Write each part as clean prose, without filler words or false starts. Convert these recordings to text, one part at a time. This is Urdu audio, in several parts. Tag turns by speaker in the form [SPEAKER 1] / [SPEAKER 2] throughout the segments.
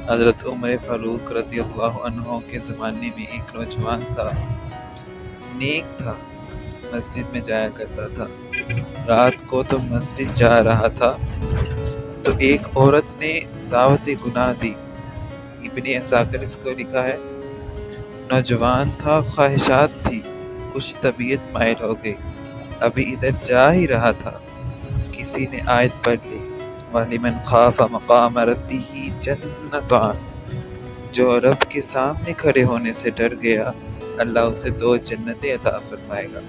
[SPEAKER 1] حضرت عمر فاروق رضی اللہ عنہ کے زمانے میں ایک نوجوان تھا، نیک تھا، مسجد میں جایا کرتا تھا۔ رات کو تو مسجد جا رہا تھا تو ایک عورت نے دعوت گناہ دی۔ ابن عساکر اس کو لکھا ہے، نوجوان تھا، خواہشات تھی، کچھ طبیعت مائل ہو گئی، ابھی ادھر جا ہی رہا تھا، کسی نے آیت پڑھ لی، وَلِمَنْ خَافَ مَقَامَ رَبِّهِ جَنَّتَانِ، جو رب کے سامنے کھڑے ہونے سے ڈر گیا، اللہ اسے 2 جنتیں عطا فرمائے گا۔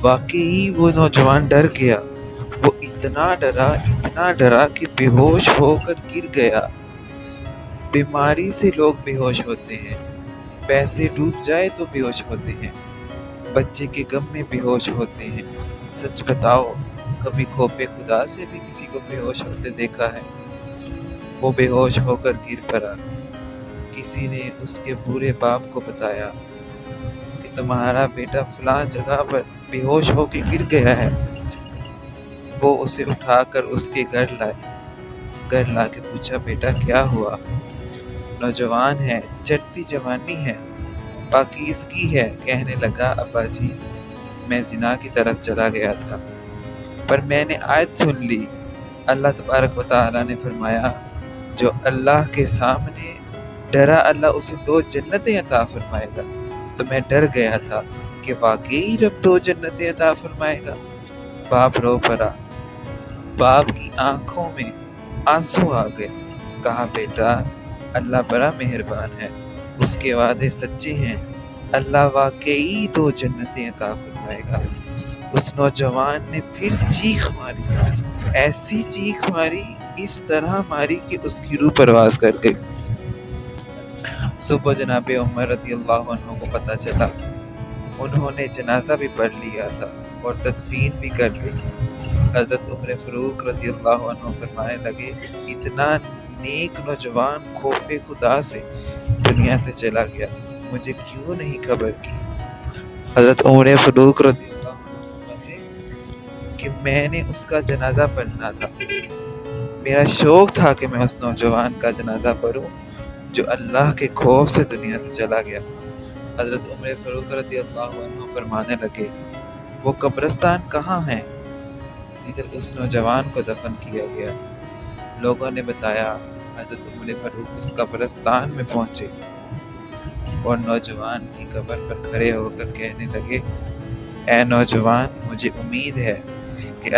[SPEAKER 1] واقعی وہ نوجوان ڈر گیا، وہ اتنا ڈرا کہ بے ہوش ہو کر گر گیا۔ بیماری سے لوگ بے ہوش ہوتے ہیں، پیسے ڈوب جائے تو بے ہوش ہوتے ہیں، بچے کے غم میں بے ہوش ہوتے ہیں۔ سچ بتاؤ، کبھی خوف خدا سے بھی کسی کو بے ہوش ہوتے دیکھا ہے؟ وہ بے ہوش ہو کر گر پڑا۔ کسی نے اس کے بوڑھے باپ کو بتایا کہ تمہارا بیٹا فلاں جگہ پر بے ہوش ہو کے گر گیا ہے۔ وہ اسے اٹھا کر اس کے گھر لا کے پوچھا، بیٹا کیا ہوا؟ نوجوان ہے، چڑھتی جوانی ہے، پاکیزگی ہے، کہنے لگا، ابا جی میں زنا کی طرف چلا گیا تھا، پر میں نے آیت سن لی، اللہ تبارک و تعالیٰ نے فرمایا جو اللہ کے سامنے ڈرا اللہ اسے 2 جنتیں عطا فرمائے گا، تو میں ڈر گیا تھا کہ واقعی رب 2 جنتیں عطا فرمائے گا۔ باپ رو پڑا، باپ کی آنکھوں میں آنسو آ گئے، کہا بیٹا اللہ بڑا مہربان ہے، اس کے وعدے سچے ہیں، اللہ واقعی 2 جنتیں عطا فرمائے گا۔ اس نوجوان نے پھر چیخ ماری، ایسی چیخ ماری، اس طرح ماری کہ اس کی روح پرواز کر گئی۔ صبح جناب عمر رضی اللہ عنہ کو پتہ چلا، انہوں نے جنازہ بھی پڑھ لیا تھا اور تدفین بھی کر لی۔ حضرت عمر فاروق رضی اللہ عنہ فرمانے لگے، اتنا نیک نوجوان خوف خدا سے دنیا سے چلا گیا، مجھے کیوں نہیں خبر کی؟ حضرت عمر فاروق رضی اللہ عنہ فرماتے کہ میں نے اس کا جنازہ پڑھنا تھا، میرا شوق تھا کہ میں اس نوجوان کا جنازہ پڑھوں جو اللہ کے خوف سے دنیا سے چلا گیا۔ حضرت عمر فاروق رضی اللہ عنہ فرمانے لگے، وہ قبرستان کہاں ہے جدھر اس نوجوان کو دفن کیا گیا؟ لوگوں نے بتایا، حضرت عمر فاروق اس قبرستان میں پہنچے اور نوجوان کی قبر پر کھڑے ہو کر کہنے لگے، اے نوجوان، مجھے امید ہے کہ